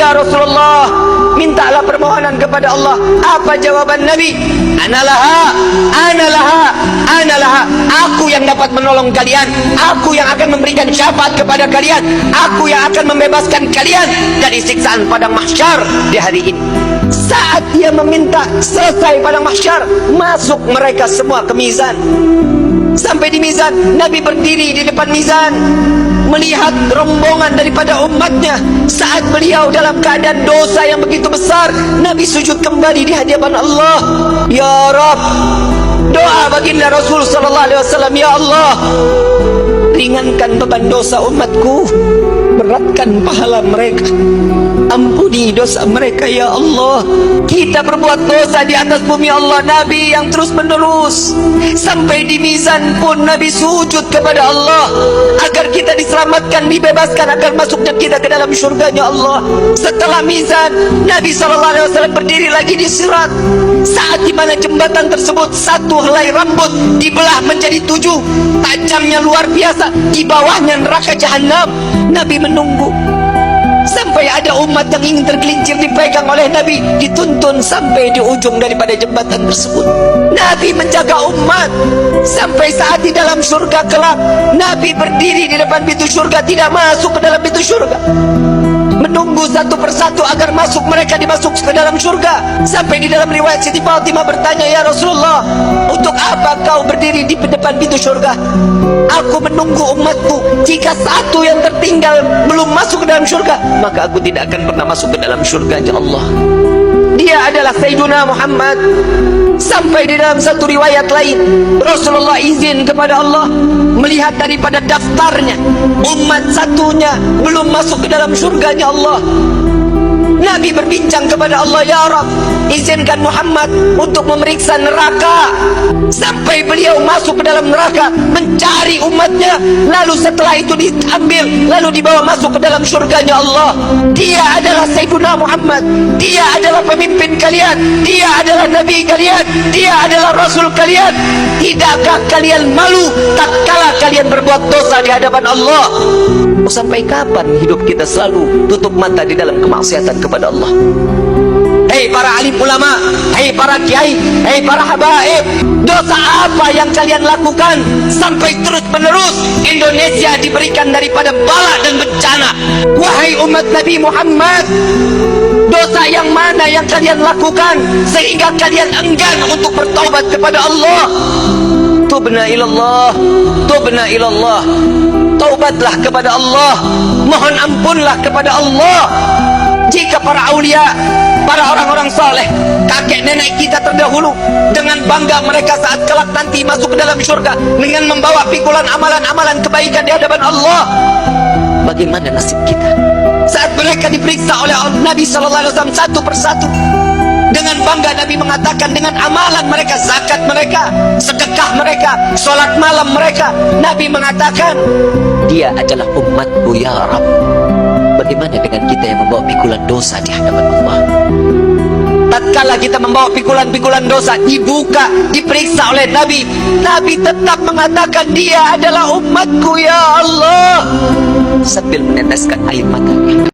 "Ya Rasulullah, mintalah permohonan kepada Allah." Apa jawaban Nabi? "Analaha, analaha, analaha." Aku yang dapat menolong kalian, aku yang akan memberikan syafaat kepada kalian, aku yang akan membebaskan kalian dari siksaan padang mahsyar di hari ini. Saat dia meminta, selesai padang mahsyar, masuk mereka semua ke mizan. Sampai di mizan, Nabi berdiri di depan mizan, melihat rombongan daripada umatnya. Saat beliau dalam keadaan dosa yang begitu besar, Nabi sujud kembali di hadapan Allah. "Ya Rabb," doa baginda Rasul sallallahu alaihi wasallam, "Ya Allah, ringankan beban dosa umatku, beratkan pahala mereka, ampuni dosa mereka ya Allah." Kita berbuat dosa di atas bumi Allah. Nabi yang terus menerus sampai di mizan pun Nabi sujud kepada Allah agar kita diselamatkan, dibebaskan, agar masuknya kita ke dalam syurganya Allah. Setelah mizan, Nabi SAW berdiri lagi di sirat. Saat di mana jembatan tersebut, satu helai rambut dibelah menjadi 7, tajamnya luar biasa. Di bawahnya neraka jahanam. Nabi menunggu sampai ada umat yang ingin tergelincir, dipegang oleh Nabi, dituntun sampai di ujung daripada jembatan tersebut. Nabi menjaga umat sampai saat di dalam surga kelak, Nabi berdiri di depan pintu surga, tidak masuk ke dalam pintu surga, menunggu satu persatu agar masuk, mereka dimasuk ke dalam surga. Sampai di dalam riwayat Siti Fatimah bertanya, "Ya Rasulullah, untuk apa kau berdiri di depan pintu surga?" "Aku menunggu umatku. Jika satu yang tertinggal belum masuk ke dalam surga, maka aku tidak akan pernah masuk ke dalam surganya Allah." Dia adalah Sayyiduna Muhammad. Sampai di dalam satu riwayat lain, Rasulullah izin kepada Allah melihat daripada daftarnya, umat satunya belum masuk ke dalam surganya Allah. Nabi berbincang kepada Allah, "Ya Rabb, izinkan Muhammad untuk memeriksa neraka." Sampai beliau masuk ke dalam neraka mencari umatnya, lalu setelah itu diambil, lalu dibawa masuk ke dalam surganya Allah. Dia adalah Sayyiduna Muhammad, dia adalah pemimpin kalian, dia adalah Nabi kalian, dia adalah Rasul kalian. Tidakkah kalian malu tak kala kalian berbuat dosa di hadapan Allah? Sampai kapan hidup kita selalu tutup mata di dalam kemaksiatan kepada Allah? Hei para alim ulama, hei para kiai, hei para habaib, dosa apa yang kalian lakukan sampai terus menerus Indonesia diberikan daripada bala dan bencana? Wahai umat Nabi Muhammad, dosa yang mana yang kalian lakukan sehingga kalian enggan untuk bertaubat kepada Allah? Tubna ilallah, tubna ilallah. Taubatlah kepada Allah, mohon ampunlah kepada Allah. Jika para aulia, para orang-orang saleh, kakek nenek kita terdahulu, dengan bangga mereka saat kelak nanti masuk ke dalam surga dengan membawa pikulan amalan-amalan kebaikan di hadapan Allah, bagaimana nasib kita saat mereka diperiksa oleh Nabi SAW satu persatu? Dengan bangga Nabi mengatakan, dengan amalan mereka, zakat mereka, sedekah mereka, sholat malam mereka, Nabi mengatakan, "Dia adalah umatku ya Rabb." Bagaimana dengan kita yang membawa pikulan dosa di hadapan Allah? Tatkala kita membawa pikulan-pikulan dosa, dibuka, diperiksa oleh Nabi, Nabi tetap mengatakan, "Dia adalah umatku ya Allah," sambil meneteskan air matanya.